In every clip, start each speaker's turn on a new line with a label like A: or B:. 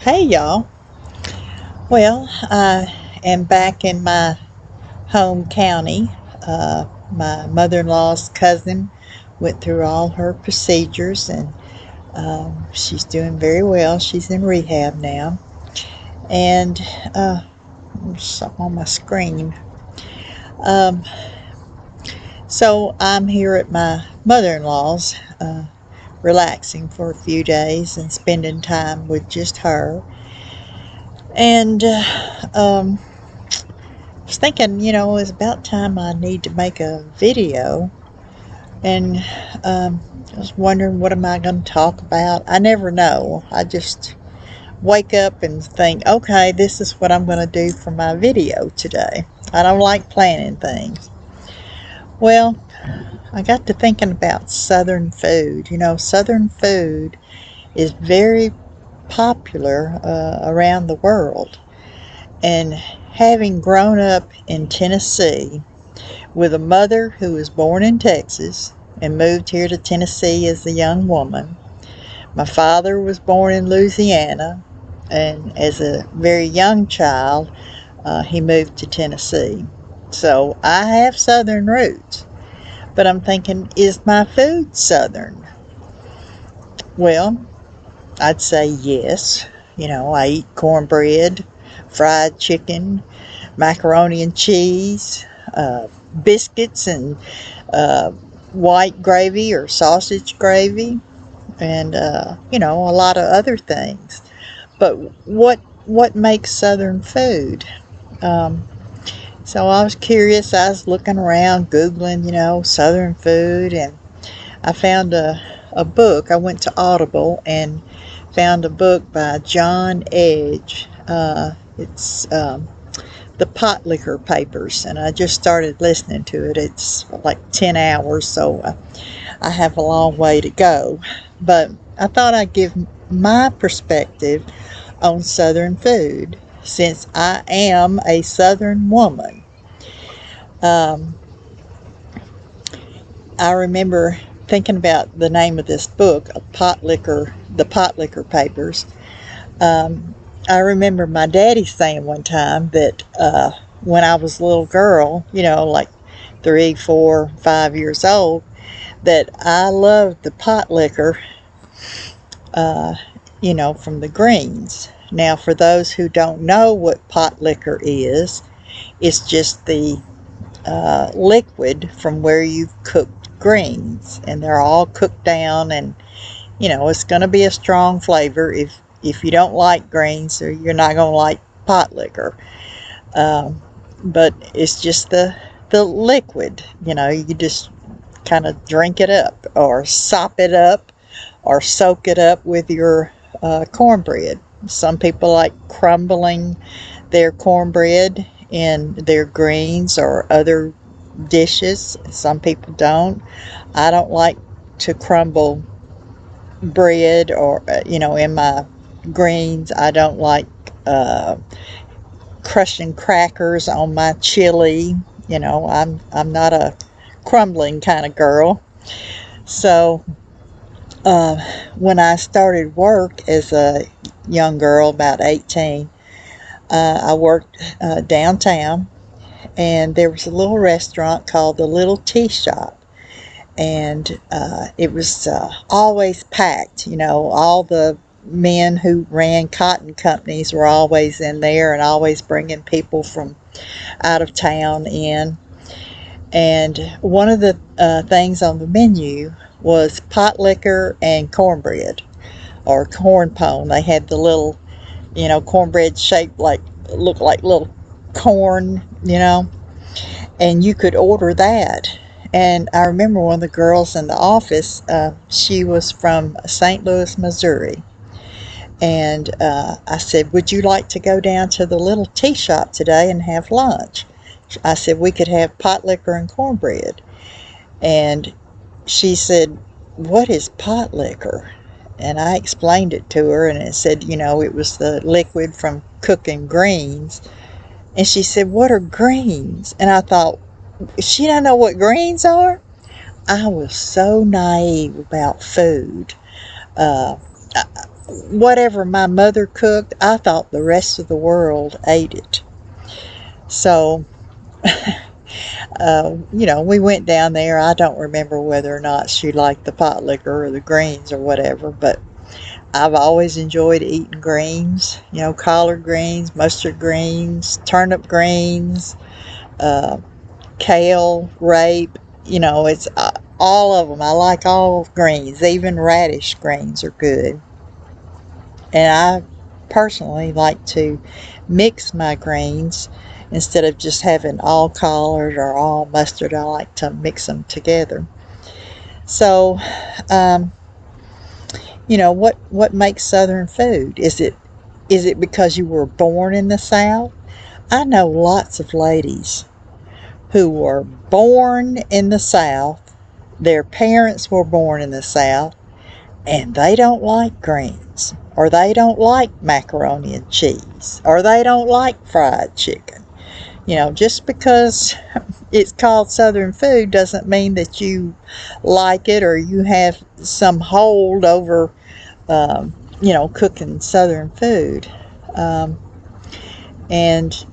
A: Hey y'all. Well, I am back in my home county. My mother in law's cousin went through all her procedures and she's doing very well. She's in rehab now. And something on my screen. Um, so I'm here at my mother in law's, relaxing for a few days and spending time with just her. And I was thinking, it's about time I need to make a video. And I was wondering, what am I going to talk about? I never know. I just wake up and think, okay, this is what I'm going to do for my video today. I don't like planning things. Well, I got to thinking about Southern food. Southern food is very popular around the world. And having grown up in Tennessee, with a mother who was born in Texas and moved here to Tennessee as a young woman. My father was born in Louisiana, and as a very young child, he moved to Tennessee. So I have Southern roots, but I'm thinking, is my food Southern? Well, I'd say yes. I eat cornbread, fried chicken, macaroni and cheese, biscuits, and uh, white gravy or sausage gravy, and a lot of other things. But what makes Southern food? Um, so I was curious. I was looking around, googling, Southern food, and I found a book. I went to Audible and found a book by John Edge. It's the Pot Liquor Papers, and I just started listening to it. It's like 10 hours, so I have a long way to go. But I thought I'd give my perspective on Southern food since I am a Southern woman. Um, I remember thinking about the name of this book, The Pot Liquor Papers. Um, I remember my daddy saying one time that when I was a little girl, like 3, 4, 5 years old, that I loved the pot liquor, uh, from the greens. Now, for those who don't know what pot liquor is, it's just the liquid from where you've cooked greens, and they're all cooked down, and it's going to be a strong flavor. If you don't like greens, or you're not going to like pot liquor. But it's just the liquid. You just kind of drink it up, or sop it up, or soak it up with your cornbread. Some people like crumbling their cornbread in their greens or other dishes. Some people don't. I don't like to crumble bread or in my greens. I don't like uh, crushing crackers on my chili. I'm not a crumbling kind of girl. So uh, when I started work as a young girl, about 18, I worked downtown, and there was a little restaurant called the Little Tea Shop, and it was always packed. All the men who ran cotton companies were always in there, and always bringing people from out of town in. And one of the things on the menu was pot liquor and cornbread, or corn pone. They had the little, cornbread shaped like, looked like little corn, and you could order that. And I remember one of the girls in the office, she was from St. Louis, Missouri. And I said, would you like to go down to the Little Tea Shop today and have lunch? I said, we could have pot liquor and cornbread. And she said, what is pot liquor? And I explained it to her, and it said, it was the liquid from cooking greens. And she said, what are greens? And I thought, she don't know what greens are? I was so naive about food. Uh, whatever my mother cooked, I thought the rest of the world ate it. So, we went down there. I don't remember whether or not she liked the pot liquor or the greens or whatever, but I've always enjoyed eating greens, collard greens, mustard greens, turnip greens, uh, kale, rape, it's all of them. I like all greens, even radish greens are good. And I personally like to mix my greens instead of just having all collard or all mustard. I like to mix them together. So, what makes Southern food? Is it because you were born in the South? I know lots of ladies who were born in the South. Their parents were born in the South, and they don't like greens, or they don't like macaroni and cheese, or they don't like fried chicken. Just because it's called Southern food doesn't mean that you like it or you have some hold over, cooking Southern food. And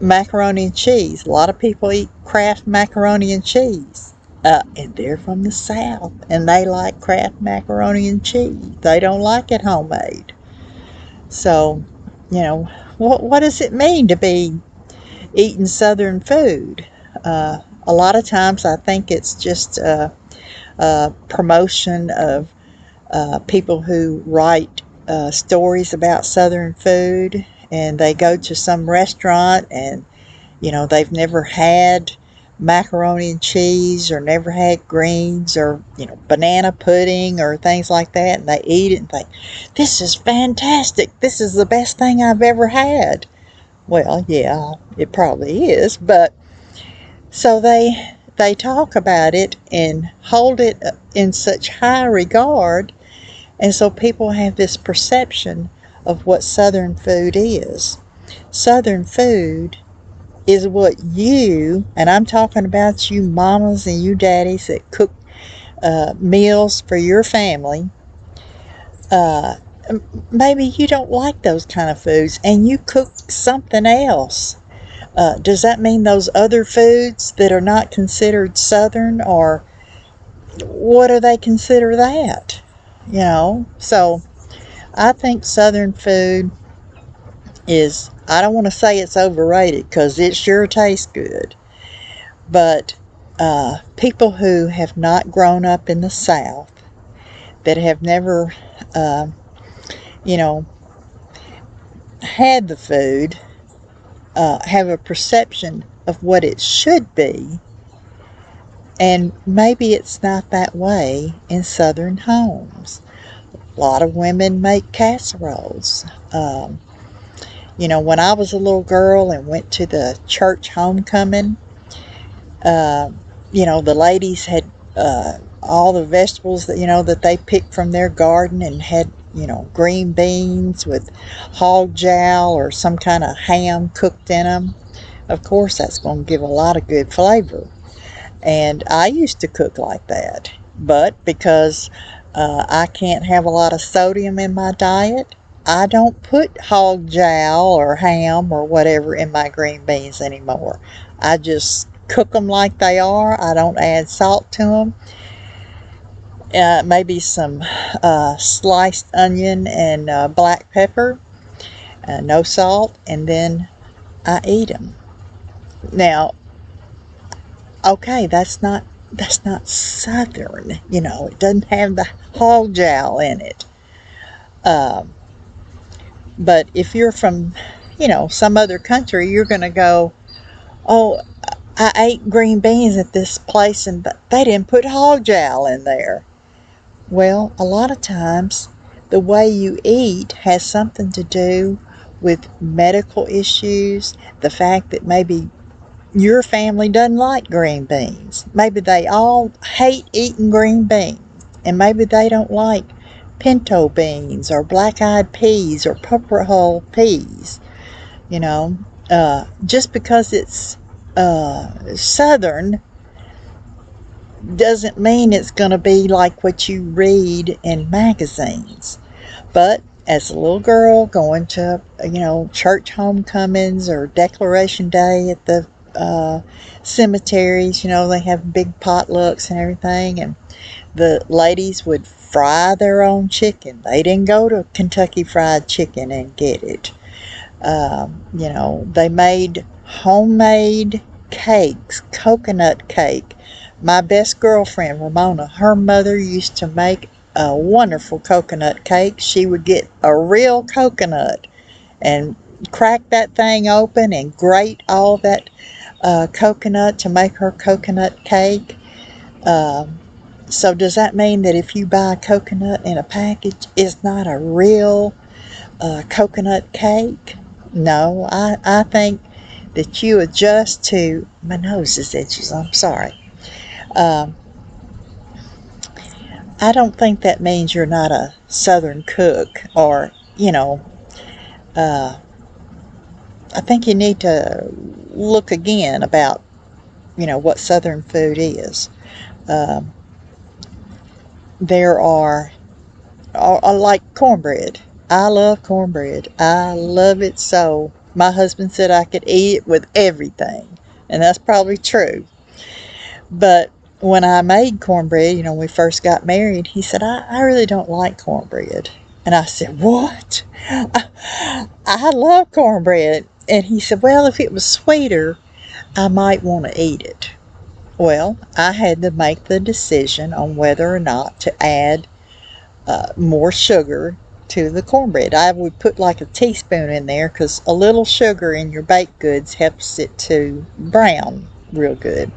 A: macaroni and cheese. A lot of people eat Kraft macaroni and cheese. And they're from the South, and they like Kraft macaroni and cheese. They don't like it homemade. So, what does it mean to be eating Southern food? A lot of times I think it's just a promotion of people who write stories about Southern food, and they go to some restaurant and they've never had macaroni and cheese or never had greens or banana pudding or things like that, and they eat it and think, this is fantastic, this is the best thing I've ever had. Well, yeah, it probably is, but so they talk about it and hold it in such high regard, and so people have this perception of what Southern food is. Southern food is what you, and I'm talking about you mamas and you daddies that cook meals for your family. Maybe you don't like those kind of foods and you cook something else. Does that mean those other foods that are not considered Southern, or what do they consider that? So I think Southern food is, I don't want to say it's overrated because it sure tastes good, but people who have not grown up in the South, that have never, had the food, have a perception of what it should be, and maybe it's not that way in Southern homes. A lot of women make casseroles. When I was a little girl and went to the church homecoming, the ladies had all the vegetables that they picked from their garden, and had green beans with hog jowl or some kind of ham cooked in them. Of course, that's going to give a lot of good flavor. And I used to cook like that, but because I can't have a lot of sodium in my diet, I don't put hog jowl or ham or whatever in my green beans anymore. I just cook them like they are. I don't add salt to them. Maybe some sliced onion and black pepper, no salt, and then I eat them. Now, okay, that's not Southern. It doesn't have the hog jowl in it. But if you're from, some other country, you're going to go, oh, I ate green beans at this place and they didn't put hog jowl in there. Well, a lot of times the way you eat has something to do with medical issues, the fact that maybe your family doesn't like green beans. Maybe they all hate eating green beans, and maybe they don't like pinto beans or black-eyed peas or purple hull peas. Just because it's Southern doesn't mean it's going to be like what you read in magazines. But as a little girl, going to, church homecomings or Declaration Day at the cemeteries, they have big potlucks and everything, and the ladies would fry their own chicken. They didn't go to Kentucky Fried Chicken and get it. They made homemade cakes, coconut cake. My best girlfriend, Ramona, her mother used to make a wonderful coconut cake. She would get a real coconut and crack that thing open and grate all that coconut to make her coconut cake. So does that mean that if you buy a coconut in a package, it's not a real coconut cake? No, I think that you adjust to, my nose is itches, I'm sorry. I don't think that means you're not a Southern cook, or, I think you need to look again about, what Southern food is. There are, like cornbread. I love cornbread. I love it so. My husband said I could eat it with everything, and that's probably true. But when I made cornbread, when we first got married, he said, I really don't like cornbread. And I said, what? I love cornbread. And he said, well, if it was sweeter, I might want to eat it. Well, I had to make the decision on whether or not to add more sugar to the cornbread. I would put like a teaspoon in there because a little sugar in your baked goods helps it to brown real good.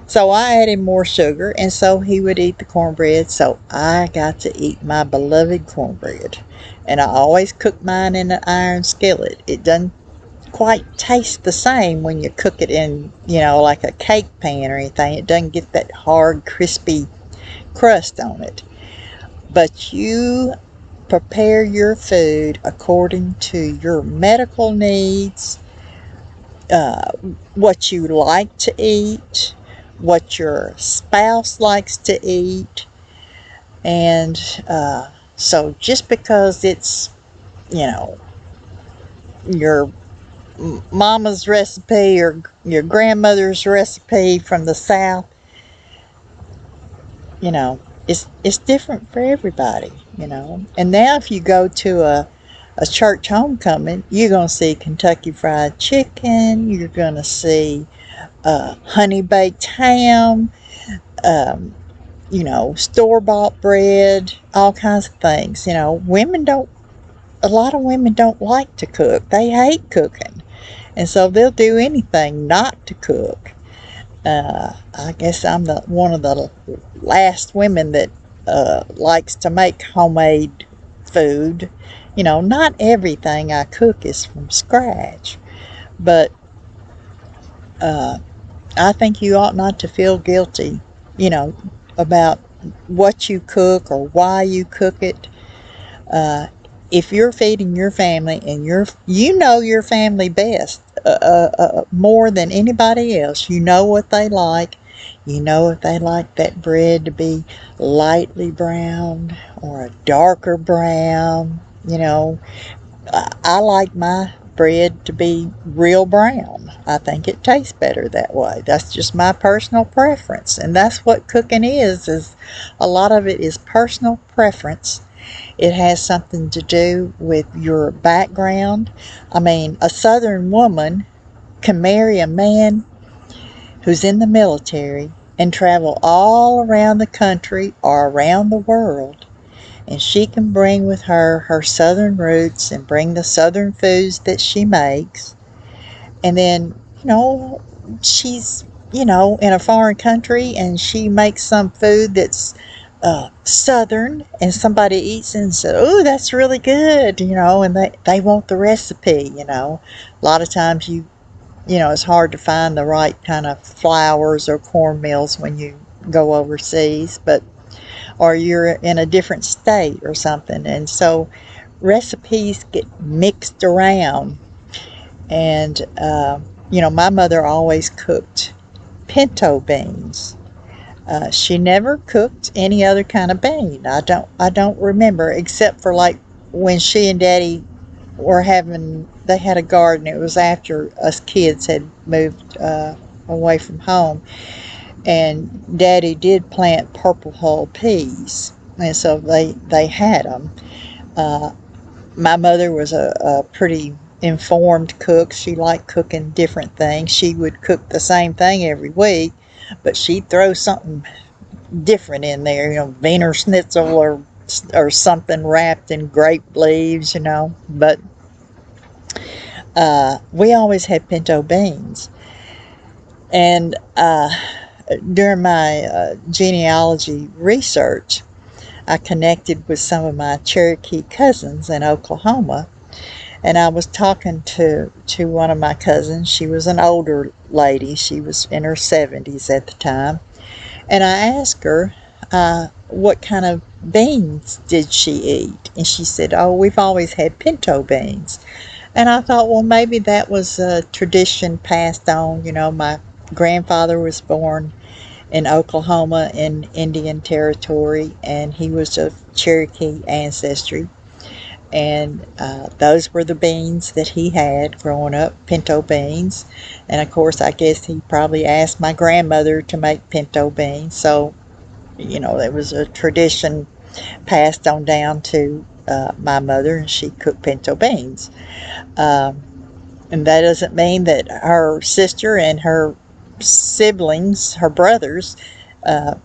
A: So I added more sugar, and so he would eat the cornbread, so I got to eat my beloved cornbread. And I always cook mine in an iron skillet. It doesn't quite taste the same when you cook it in, like a cake pan or anything. It doesn't get that hard, crispy crust on it. But you prepare your food according to your medical needs, what you like to eat, what your spouse likes to eat. And so just because it's, your mama's recipe or your grandmother's recipe from the South, it's different for everybody, And now if you go to a church homecoming, you're going to see Kentucky Fried Chicken, you're going to see honey baked ham, store-bought bread, all kinds of things. A lot of women don't like to cook. They hate cooking. And so they'll do anything not to cook. I guess I'm one of the last women that likes to make homemade food. Not everything I cook is from scratch. But I think you ought not to feel guilty, about what you cook or why you cook it. If you're feeding your family and your family best more than anybody else, you know what they like. You know if they like that bread to be lightly brown or a darker brown. I like my bread to be real brown. I think it tastes better that way. That's just my personal preference. And that's what cooking is a lot of it is personal preference. It has something to do with your background. I mean, a Southern woman can marry a man who's in the military and travel all around the country or around the world. And she can bring with her her Southern roots and bring the Southern foods that she makes. And then, she's, in a foreign country and she makes some food that's Southern, and somebody eats it and says, oh, that's really good, and they want the recipe, A lot of times it's hard to find the right kind of flours or cornmeals when you go overseas, or you're in a different state or something. And so recipes get mixed around. And, my mother always cooked pinto beans. She never cooked any other kind of bean. I don't remember, except for like when she and Daddy were having, they had a garden. It was after us kids had moved away from home, and Daddy did plant purple hull peas, and so they had them. Uh, my mother was a pretty informed cook. She liked cooking different things. She would cook the same thing every week, but she'd throw something different in there, Wiener Schnitzel or something wrapped in grape leaves, But we always had pinto beans. And during my genealogy research, I connected with some of my Cherokee cousins in Oklahoma, and I was talking to one of my cousins. She was an older lady. She was in her 70s at the time. And I asked her, what kind of beans did she eat? And she said, oh, we've always had pinto beans. And I thought, well, maybe that was a tradition passed on. My grandfather was born in Oklahoma in Indian Territory, and he was of Cherokee ancestry. And those were the beans that he had growing up, pinto beans. And of course, I guess he probably asked my grandmother to make pinto beans. So, it was a tradition passed on down to my mother, and she cooked pinto beans. And that doesn't mean that her sister and her siblings, her brothers,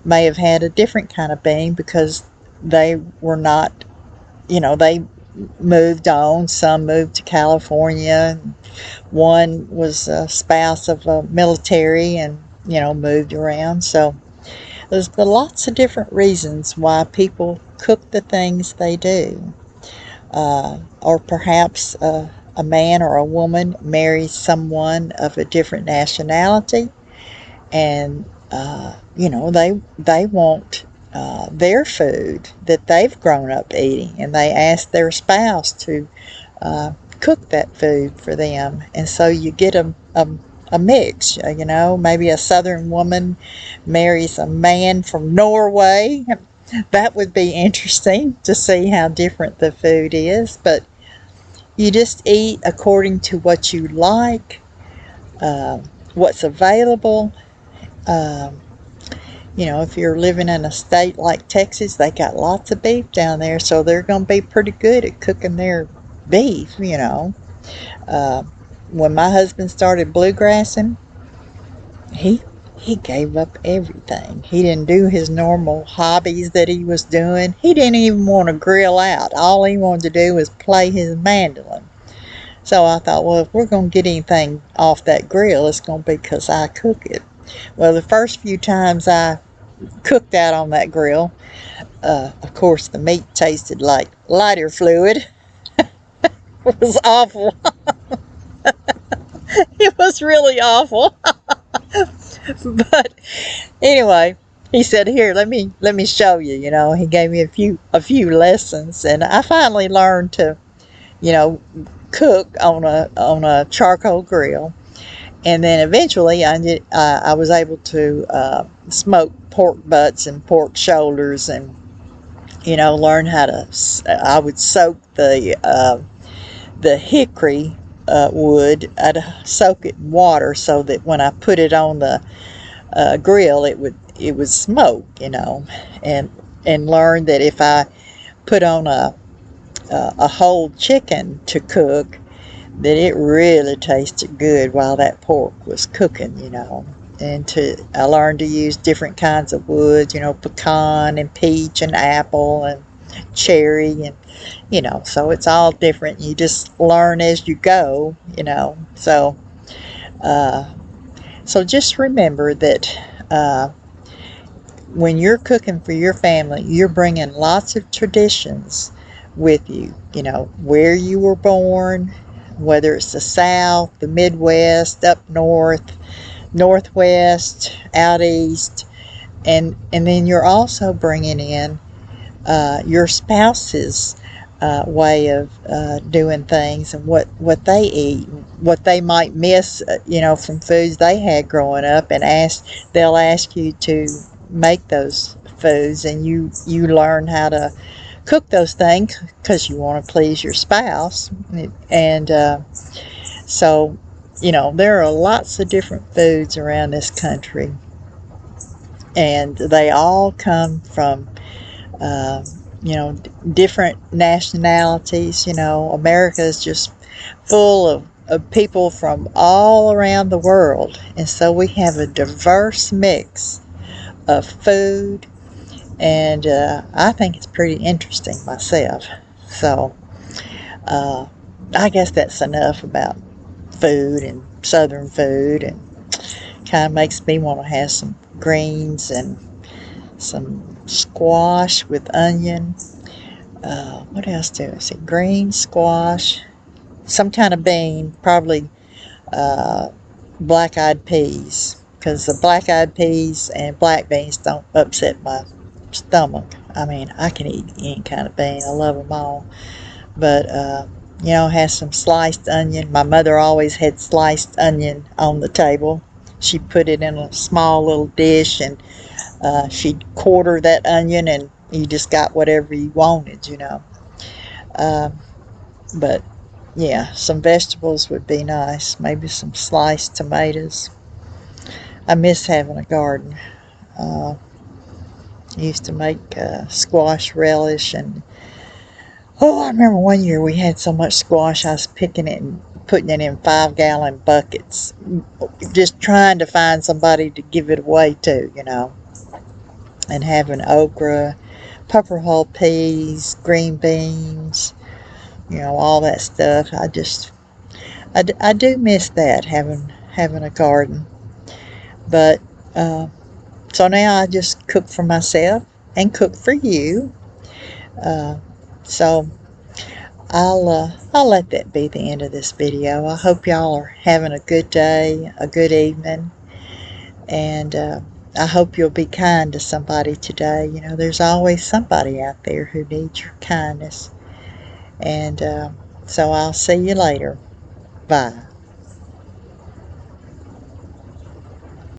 A: may have had a different kind of bean, because they were not, they moved on. Some moved to California. One was a spouse of a military and, moved around. So there's lots of different reasons why people cook the things they do. Or perhaps a man or a woman marries someone of a different nationality, and they want their food that they've grown up eating, and they ask their spouse to cook that food for them, and so you get a mix. Maybe a southern woman marries a man from Norway. That would be interesting to see how different the food is, but you just eat according to what you like, what's available. If you're living in a state like Texas, they got lots of beef down there, so they're going to be pretty good at cooking their beef. When my husband started bluegrassing, he gave up everything. He didn't do his normal hobbies that he was doing. He didn't even want to grill out. All he wanted to do was play his mandolin. So I thought, well, if we're going to get anything off that grill, it's going to be because I cook it. Well, the first few times I cooked out on that grill, of course, the meat tasted like lighter fluid. It was awful. It was really awful. But anyway, he said, "Here, let me show you." He gave me a few lessons, and I finally learned to, cook on a charcoal grill. And then eventually I was able to smoke pork butts and pork shoulders, and learn how to. I would soak the hickory wood. I'd soak it in water so that when I put it on the grill, it would smoke, and learn that if I put on a whole chicken to cook, that it really tasted good while that pork was cooking, And I learned to use different kinds of woods, pecan and peach and apple and cherry, and so it's all different. You just learn as you go, So just remember that when you're cooking for your family, you're bringing lots of traditions with you. Where you were born, whether it's the South, the Midwest, up north, Northwest, out east, and then you're also bringing in your spouse's way of doing things, and what they eat, what they might miss, from foods they had growing up, and they'll ask you to make those foods, and you learn how to cook those things because you want to please your spouse. And so, there are lots of different foods around this country, and they all come from uh, different nationalities. America is just full of people from all around the world, and so we have a diverse mix of food, and I think it's pretty interesting myself. So uh, I guess that's enough about food and southern food, and kind of makes me want to have some greens and some squash with onion. What else do I see? Green squash, some kind of bean, probably uh, black-eyed peas, because the black-eyed peas and black beans don't upset my stomach. I mean, I can eat any kind of bean. I love them all. But, has some sliced onion. My mother always had sliced onion on the table. She'd put it in a small little dish, and she'd quarter that onion, and you just got whatever you wanted. Um, but, yeah, some vegetables would be nice. Maybe some sliced tomatoes. I miss having a garden. I used to make squash relish, and I remember one year we had so much squash I was picking it and putting it in 5-gallon buckets, just trying to find somebody to give it away to. And having okra, pepper hull peas, green beans, all that stuff. I do miss that, having a garden. But so now I just cook for myself and cook for you. So I'll let that be the end of this video. I hope y'all are having a good day, a good evening, and I hope you'll be kind to somebody today. There's always somebody out there who needs your kindness. And so I'll see you later. Bye.